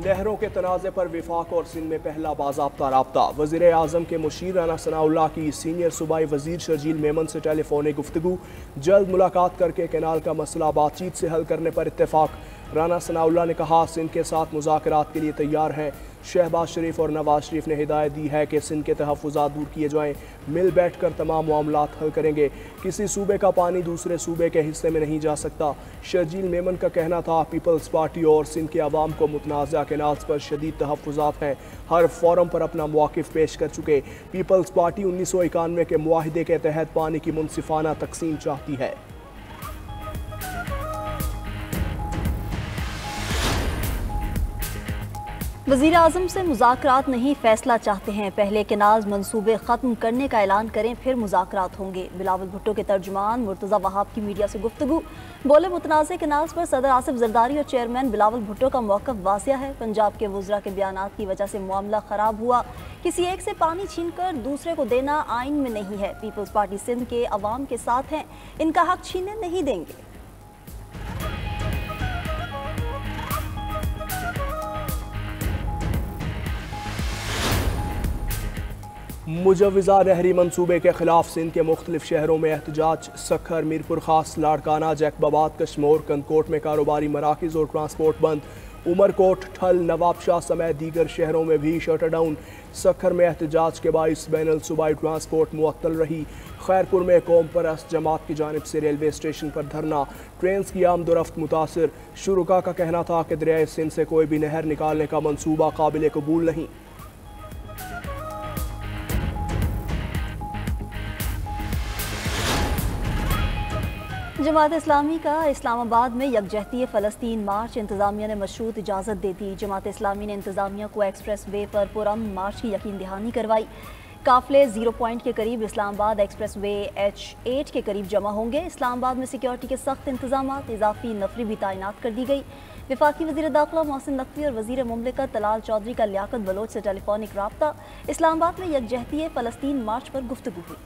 नहरों के तनाज़े पर विफाक और सिंध में पहला बाज़ाब्ता राब्ता। वज़ीर आज़म के मुशीर राना सनाउल्लाह की सीनियर सूबाई वज़ीर शर्जील मेमन से टेलीफोनिक गुफ्तगू। जल्द मुलाकात करके कैनाल का मसला बातचीत से हल करने पर इत्तेफाक। राना सनाउल्लाह ने कहा, सिंध के साथ मुज़ाकरात के लिए तैयार हैं। शहबाज शरीफ और नवाज शरीफ ने हिदायत दी है कि सिंध के तहफ़्फ़ुज़ात दूर किए जाएँ। मिल बैठ कर तमाम मामलात हल करेंगे। किसी सूबे का पानी दूसरे सूबे के हिस्से में नहीं जा सकता। शर्जील मेमन का कहना था, पीपल्स पार्टी और सिंध के अवाम को मुतनाज़ा केनाल्स पर शदीद तहफ़्फ़ुज़ात हैं। हर फोरम पर अपना मौक़िफ़ पेश कर चुके। पीपल्स पार्टी 1991 के मुआहिदे के तहत पानी की मुनसिफ़ाना तकसीम चाहती है। वज़ीर आज़म से मुज़ाकरात नहीं, फैसला चाहते हैं। पहले केनाल्स मंसूबे ख़त्म करने का ऐलान करें, फिर मुज़ाकरात होंगे। बिलावल भुट्टो के तर्जुमान मुर्तज़ा वहाब की मीडिया से गुफ्तगू। बोले, मुतनाज़े केनाल्स पर सदर आसिफ जरदारी और चेयरमैन बिलावल भुट्टो का मौक़िफ़ वाज़िह है। पंजाब के वज़रा के बयानात की वजह से मामला ख़राब हुआ। किसी एक से पानी छीन कर दूसरे को देना आइन में नहीं है। पीपल्स पार्टी सिंध के अवाम के साथ हैं, इनका हक छीनने नहीं देंगे। मुजव्वज़ा नहरी मनसूबे के खिलाफ सिंध के मुख्तलिफ शहरों में एहतजाज। सखर, मीरपुर खास, लाड़काना, जैकबाबाद, कश्मोर, कनकोट में कारोबारी मराकिज़ और ट्रांसपोर्ट बंद। उमरकोट, ठल, नवाबशाह समेत दीगर शहरों में भी शटर डाउन। सखर में एहतजाज के बाइस बैनुल सूबाई ट्रांसपोर्ट मुअत्तल रही। खैरपुर में कौम परस्त जमात की जानिब से रेलवे स्टेशन पर धरना। ट्रेन की आमदोरफ्त मुतासिर। शुरुका का कहना था कि दरियाए सिंध से कोई भी नहर निकालने का मनसूबा काबिल कबूल नहीं। जमात इस्लामी का इस्लामाबाद में यकजहती फ़लस्तीन मार्च इंतज़ामिया ने मशरूत इजाज़त दे दी। जमात इस्लामी ने इंतज़ामिया को एक्सप्रेस वे पर पुरअमन मार्च की यकीन दहानी करवाई। काफ़िले 0 पॉइंट के करीब इस्लामाबाद एक्सप्रेस वे H8 के करीब जमा होंगे। इस्लामाबाद में सिक्योरिटी के सख्त इंतजाम, इजाफी नफरी भी तैनात कर दी गई। वफाकी वज़ीर दाखिला मोहसिन नकवी और वज़ीर मुमलिकत तलाल चौधरी का लियाकत बलोच से टेलीफोनिक रब्ता। इस्लामाबाद में यकजहती फ़लस्तीन मार्च पर गुफ्तगू हुई।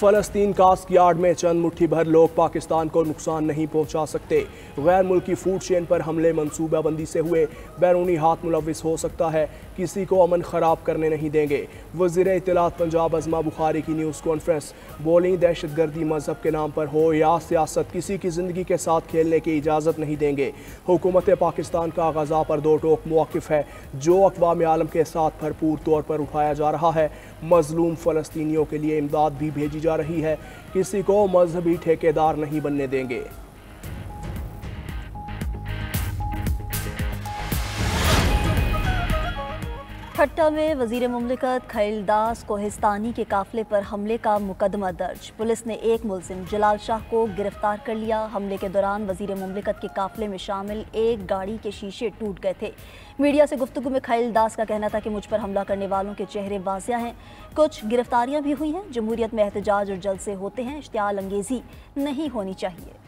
फ़लस्तीन कास्ट यार्ड में चंद मुट्ठी भर लोग पाकिस्तान को नुकसान नहीं पहुंचा सकते। गैर मुल्की फूड चेन पर हमले मनसूबाबंदी से हुए। बैरूनी हाथ मुलविस हो सकता है, किसी को अमन ख़राब करने नहीं देंगे। वज़ीर इत्तलात पंजाब अज़मा बुखारी की न्यूज़ कॉन्फ्रेंस। बोली, दहशत गर्दी मजहब के नाम पर हो या सियासत, किसी की ज़िंदगी के साथ खेलने की इजाज़त नहीं देंगे। हुकूमत पाकिस्तान का गज़ा पर दो टोक मौक़िफ़ है, जो अक़वाम आलम के साथ भरपूर तौर पर उठाया जा रहा है। मज़लूम फ़लस्तीनियों के लिए इमदाद भी भेजी जा रही है। किसी को मजहबी ठेकेदार नहीं बनने देंगे। ठट्टा में वज़ीर मुमलिकत खलील दास कोहिस्तानी के काफ़िले पर हमले का मुकदमा दर्ज। पुलिस ने एक मुलजिम जलाल शाह को गिरफ्तार कर लिया। हमले के दौरान वज़ीर मुमलिकत के काफ़िले में शामिल एक गाड़ी के शीशे टूट गए थे। मीडिया से गुफ्तगू में खलील दास का कहना था कि मुझ पर हमला करने वालों के चेहरे वाज़िह हैं। कुछ गिरफ्तारियां भी हुई हैं। जमहूरियत में एहतजाज और जलसे होते हैं, इश्तियाल अंगेज़ी नहीं होनी चाहिए।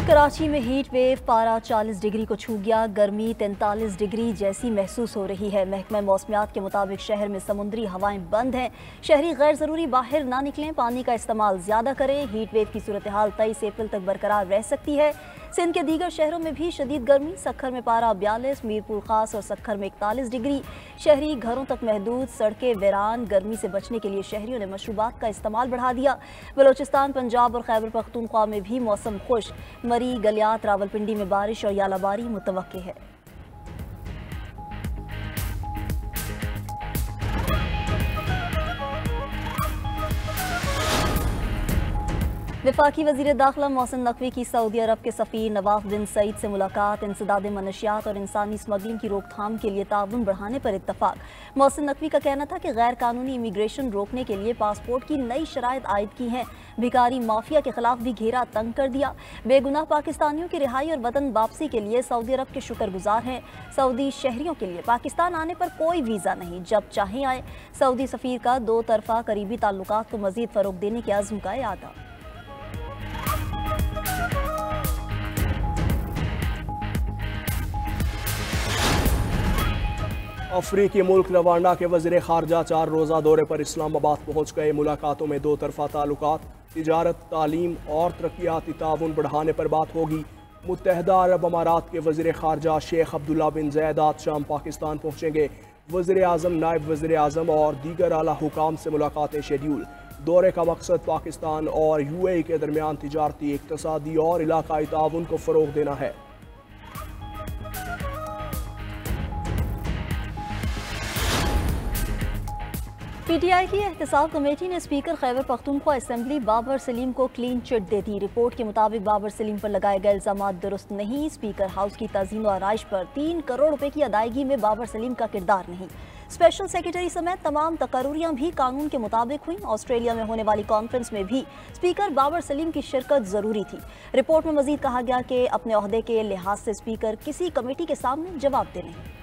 कराची में हीट वेव, पारा 40 डिग्री को छू गया। गर्मी 43 डिग्री जैसी महसूस हो रही है। महकमा मौसमियात के मुताबिक शहर में समुद्री हवाएं बंद हैं। शहरी गैर ज़रूरी बाहर ना निकलें, पानी का इस्तेमाल ज़्यादा करें। हीट वेव की सूरत हाल 23 अप्रैल तक बरकरार रह सकती है। सिंध के दीगर शहरों में भी शदीद गर्मी। सखर में पारा 42, मीरपुर खास और सखर में 41 डिग्री। शहरी घरों तक महदूद, सड़कें वीरान। गर्मी से बचने के लिए शहरियों ने मशरूबात का इस्तेमाल बढ़ा दिया। बलोचिस्तान, पंजाब और खैबर पख्तूनख्वा में भी मौसम खुश। मरी, गलियात, रावलपिंडी में बारिश और यालाबारी मुतवक्के है। वफाकी वज़ीर दाखिला मोहसिन नकवी की सऊदी अरब के सफ़ीर नवाफ बिन सईद से मुलाकात। इंसदाद मनशियात और इंसानी स्मगलिंग की रोकथाम के लिए ताउन बढ़ाने पर इत्तफाक। मोहसिन नकवी का कहना था कि गैर कानूनी इमिग्रेशन रोकने के लिए पासपोर्ट की नई शराइत आयद की हैं। भिखारी माफिया के खिलाफ भी घेरा तंग कर दिया। बेगुनाह पाकिस्तानियों की रिहाई और वतन वापसी के लिए सऊदी अरब के शुक्रगुजार हैं। सऊदी शहरियों के लिए पाकिस्तान आने पर कोई वीज़ा नहीं, जब चाहें आए। सऊदी सफ़ीर का दो तरफा करीबी ताल्लुकात को मज़ीद फ़रोग़ देने के अज़्म का इरादा। अफ्रीकी मुल्क रवांडा के वज़ीर ख़ारजा 4 रोज़ा दौरे पर इस्लामाबाद पहुँच गए। मुलाकातों में दो तरफ़ा ताल्लुकात, तिजारत, तालीम और तरक्याती ताउन बढ़ाने पर बात होगी। मुत्तहदा अरब अमारात के वज़ीर ख़ारजा शेख अब्दुल्ला बिन ज़ैद आज शाम पाकिस्तान पहुँचेंगे। वज़ीर आज़म, नायब वज़ीर आज़म और दीगर आला हुकाम से मुलाकातें शेड्यूल। दौरे का मकसद पाकिस्तान और UAE के दरमियान तिजारती, इक़्तिसादी और इलाकाई ताउन को फ़रोग़ देना है। PTI की एहतसाब कमेटी ने स्पीकर खैबर पख्तूनख्वा असेंबली बाबर सलीम को क्लीन चिट दे दी। रिपोर्ट के मुताबिक बाबर सलीम पर लगाए गए इल्जाम दुरुस्त नहीं। स्पीकर हाउस की तज़ीन और आराइश पर 3 करोड़ रुपए की अदायगी में बाबर सलीम का किरदार नहीं। स्पेशल सेक्रेटरी समेत तमाम तकर्रुरियां भी कानून के मुताबिक हुई। ऑस्ट्रेलिया में होने वाली कॉन्फ्रेंस में भी स्पीकर बाबर सलीम की शिरकत जरूरी थी। रिपोर्ट में मजीद कहा गया कि अपने ओहदे के लिहाज से स्पीकर किसी कमेटी के सामने जवाब दे नहीं।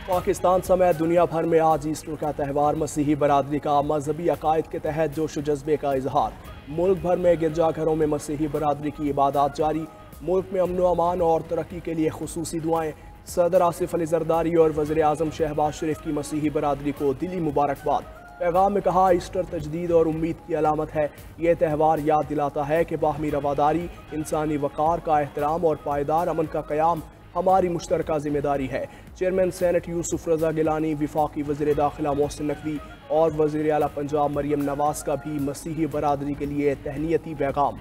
पाकिस्तान समेत दुनिया भर में आज ईस्टर का त्यौहार मसीही बरादरी का मजहबी अकायद के तहत जोश जज्बे का इजहार। मुल्क भर में गिरजाघरों में मसीही बरादरी की इबादत जारी। मुल्क में अमन व अमान और तरक्की के लिए खुसूसी दुआएं। सदर आसिफ अली जरदारी और वज़ीर आज़म शहबाज शरीफ की मसीही बरादरी को दिली मुबारकबाद। पैगाम में कहा, ईस्टर तजदीद और उम्मीद की अलामत है। ये त्यौहार याद दिलाता है कि बाहमी रवादारी, इंसानी वक़ार का एहतराम और पायदार अमन का क़याम हमारी मुश्तरका जिम्मेदारी है। चेयरमैन सेनेट यूसुफ रजा गिलानी, विफाकी वज़ीर दाखिला मोहसिन नकवी और वज़ीर आला पंजाब मरियम नवाज का भी मसीही बरादरी के लिए तहनीती पैगाम।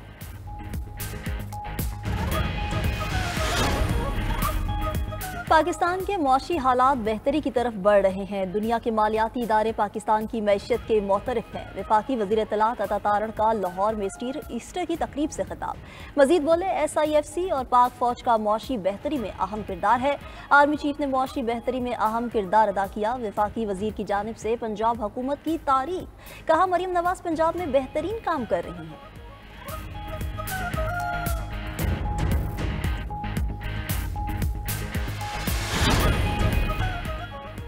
पाकिस्तान के मौशी हालात बेहतरी की तरफ बढ़ रहे हैं। दुनिया के मालियाती इदारे पाकिस्तान की मैशियत के मोतरफ हैं। वफाकी वज़ीर इत्तलात अता तारण का लाहौर में ईस्टर की तकरीब से खिताब। मजीद बोले, SIFC और पाक फौज का मौशी बेहतरी में अहम किरदार है। आर्मी चीफ ने मौशी बेहतरी में अहम किरदार अदा किया। वफाकी वजीर की जानिब से पंजाब हुकूमत की तारीफ। कहा, मरियम नवाज पंजाब में बेहतरीन काम कर रही हैं।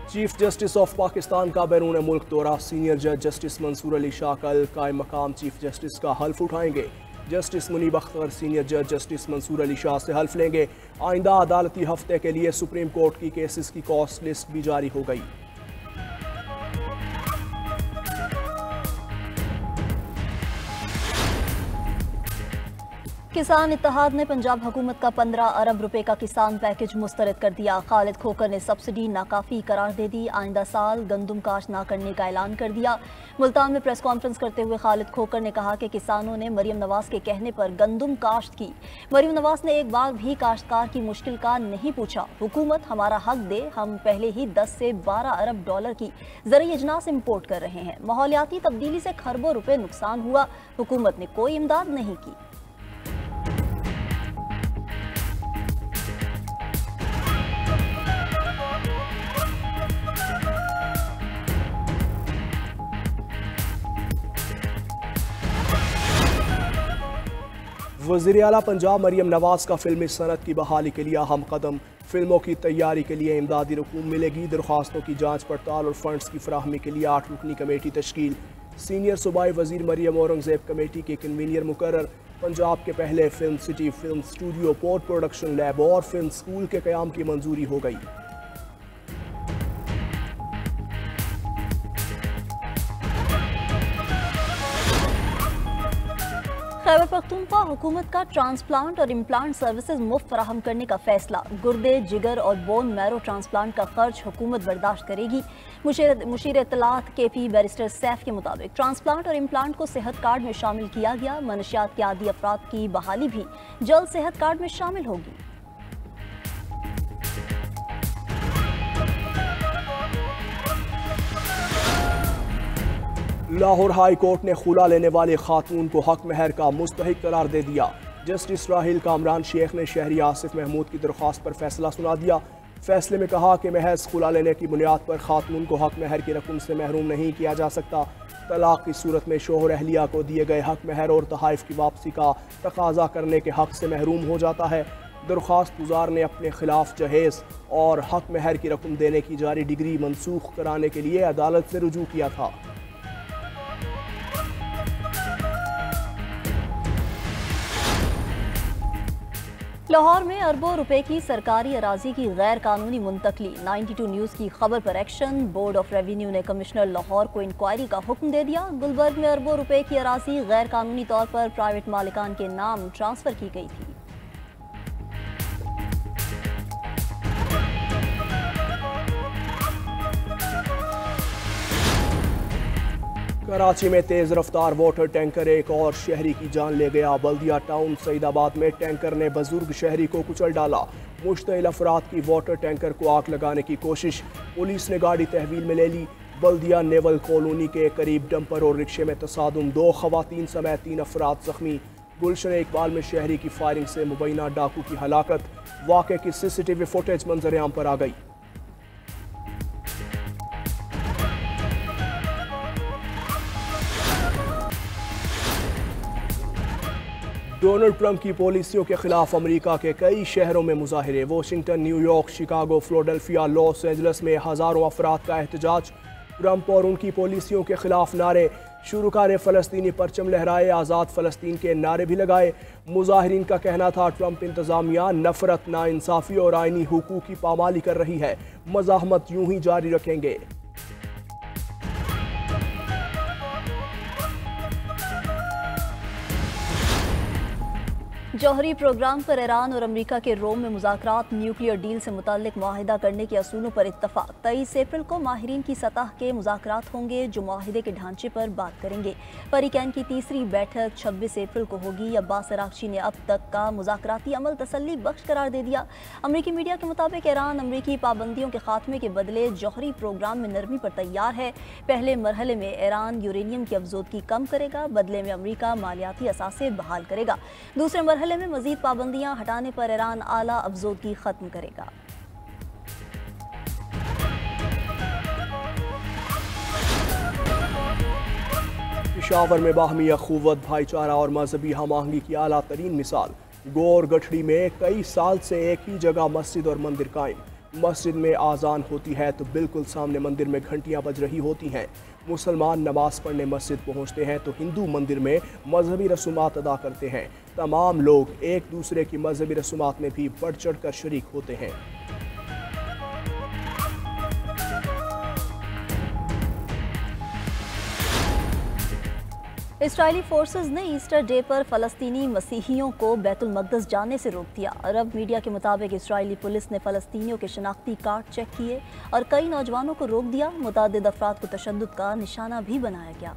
चीफ जस्टिस ऑफ पाकिस्तान का बैरून मुल्क दौरा। सीनियर जज जस्टिस मंसूर अली शाह कल कायम मकाम चीफ जस्टिस का हल्फ उठाएंगे। जस्टिस मुनीब अख्तर सीनियर जज जस्टिस मंसूर अली शाह से हल्फ लेंगे। आइंदा अदालती हफ्ते के लिए सुप्रीम कोर्ट की केसेस की कॉस्ट लिस्ट भी जारी हो गई। किसान इत्तेहाद ने पंजाब हुकूमत का 15 अरब रुपए का किसान पैकेज मुस्तरद कर दिया। खालिद खोकर ने सब्सिडी नाकाफी करार दे दी। आइंदा साल गंदम काश्त ना करने का ऐलान कर दिया। मुल्तान में प्रेस कॉन्फ्रेंस करते हुए खालिद खोकर ने कहा कि किसानों ने मरियम नवाज के कहने पर गंदम काश्त की। मरियम नवाज ने एक बार भी काश्तकार की मुश्किल का नहीं पूछा। हुकूमत हमारा हक दे, हम पहले ही 10 से 12 अरब डॉलर की ज़रूरी अजनास इम्पोर्ट कर रहे हैं। माहौलियाती तब्दीली से खरबों रुपए नुकसान हुआ, हुकूमत ने कोई इमदाद नहीं की। वज़ीर आला पंजाब मरियम नवाज का फिल्मी सनत की बहाली के लिए अहम कदम। फिल्मों की तैयारी के लिए इमदादी रकूम मिलेगी। दरख्वास्तों की जांच पड़ताल और फंड्स की फराहमी के लिए 8 रुकनी कमेटी तश्कील। सीनियर सूबाई वज़ीर मरियम औरंगज़ेब कमेटी के कन्वीनियर मुकर्रर। पंजाब के पहले film city, film studio, port production lab और फिल्म स्कूल के क़याम की मंजूरी हो गई। खैबर पख्तूनख्वा हुकूमत का ट्रांसप्लांट और इम्प्लांट सर्विसेज मुफ्त फराहम करने का फैसला। गुर्दे, जिगर और बोन मैरो ट्रांसप्लांट का खर्च हुकूमत बर्दाश्त करेगी। मुशीर इत्तलात KP बैरिस्टर सैफ के मुताबिक ट्रांसप्लांट और इम्प्लांट को सेहत कार्ड में शामिल किया गया। मनशियात के आदी अफराद की बहाली भी जल्द सेहत कार्ड में शामिल होगी। लाहौर हाई कोर्ट ने खुला लेने वाली खातून को हक महर का मुस्तहिक करार दे दिया। जस्टिस राहिल कामरान शेख ने शहरी आसिफ महमूद की दरख्वास्त पर फैसला सुना दिया। फैसले में कहा कि महज खुला लेने की बुनियाद पर खातून को हक महर की रकम से महरूम नहीं किया जा सकता। तलाक की सूरत में शोहर अहलिया को दिए गए हक महर और तहाइफ की वापसी का तकाजा करने के हक से महरूम हो जाता है। दरख्वास्त गुजार ने अपने खिलाफ जहेज और हक महर की रकम देने की जारी डिग्री मनसूख कराने के लिए अदालत से रुजू किया था। लाहौर में अरबों रुपए की सरकारी अराजी की गैर कानूनी मुंतकली। 92 न्यूज़ की खबर पर एक्शन। बोर्ड ऑफ रेवेन्यू ने कमिश्नर लाहौर को इंक्वायरी का हुक्म दे दिया। गुलबर्ग में अरबों रुपए की अराजी गैर कानूनी तौर पर प्राइवेट मालिकान के नाम ट्रांसफर की गई थी। कराची में तेज रफ्तार वाटर टैंकर एक और शहरी की जान ले गया। बल्दिया टाउन सईदाबाद में टैंकर ने बुजुर्ग शहरी को कुचल डाला। मुश्तइल अफराद की वाटर टैंकर को आग लगाने की कोशिश, पुलिस ने गाड़ी तहवील में ले ली। बल्दिया नेवल कॉलोनी के करीब डंपर और रिक्शे में तसादुम, 2 खवातीन समेत 3 अफराद जख्मी। गुलशन इकबाल में शहरी की फायरिंग से मुबैना डाकू की हलाकत। वाक़े की CCTV फुटेज मंजर-ए-आम पर आ गई। डोनाल्ड ट्रंप की पॉलिसियों के खिलाफ अमेरिका के कई शहरों में मुजाहिरे। Washington, New York, Chicago, Philadelphia, Los Angeles में हज़ारों अफराद का एहतजाज। ट्रंप और उनकी पॉलिसियों के खिलाफ नारे। शुरुकारे फ़लस्तीनी परचम लहराए, आज़ाद फ़लस्तीन के नारे भी लगाए। मुजाहिरीन का कहना था ट्रंप इंतज़ामिया नफरत, नाइंसाफ़ी और आइनी हुकूक की पामाली कर रही है, मज़ाहमत यूं ही जारी रखेंगे। जौहरी प्रोग्राम पर ईरान और अमेरिका के रोम में मुज़ाकरात। न्यूक्लियर डील से मुताल्लिक मुआहिदा करने के असूलों पर इत्तफाक। 23 अप्रैल को माहिरीन की सतह के मुज़ाकरात होंगे जो मुआहिदे के ढांचे पर बात करेंगे। परीकैन की तीसरी बैठक 26 अप्रैल को होगी। अब्बास अरागची ने अब तक का मुज़ाकराती अमल तसल्ली बख्श करार दे दिया। अमेरिकी मीडिया के मुताबिक ईरान अमेरिकी पाबंदियों के खात्मे के बदले जौहरी प्रोग्राम में नरमी पर तैयार है। पहले मरहले में ईरान यूरेनियम की अफजोदगी कम करेगा, बदले में अमेरिका मालियाती असासे बहाल करेगा। दूसरे मरहले में मजीद पाबंदियां हटाने पर ईरान आला अफजोदगी खत्म करेगा। पेशावर में बाहमी अखुवत, भाईचारा और मजहबी हम आहंगी की आला तरीन मिसाल। गौर गठड़ी में कई साल से एक ही जगह मस्जिद और मंदिर कायम। मस्जिद में आज़ान होती है तो बिल्कुल सामने मंदिर में घंटियां बज रही होती हैं। मुसलमान नमाज पढ़ने मस्जिद पहुंचते हैं तो हिंदू मंदिर में मजहबी रसूमात अदा करते हैं। तमाम लोग एक दूसरे की मजहबी रसूमात में भी बढ़ चढ़ कर शरीक होते हैं। इस्राएली फोर्सेस ने ईस्टर डे पर फ़लस्तीनी मसीहियों को बैतुल मक़दस जाने से रोक दिया। अरब मीडिया के मुताबिक इस्राएली पुलिस ने फ़लस्तीनियों के शनाख्ती कार्ड चेक किए और कई नौजवानों को रोक दिया। मुतअद्दिद अफराद को तशद्दुद का निशाना भी बनाया गया।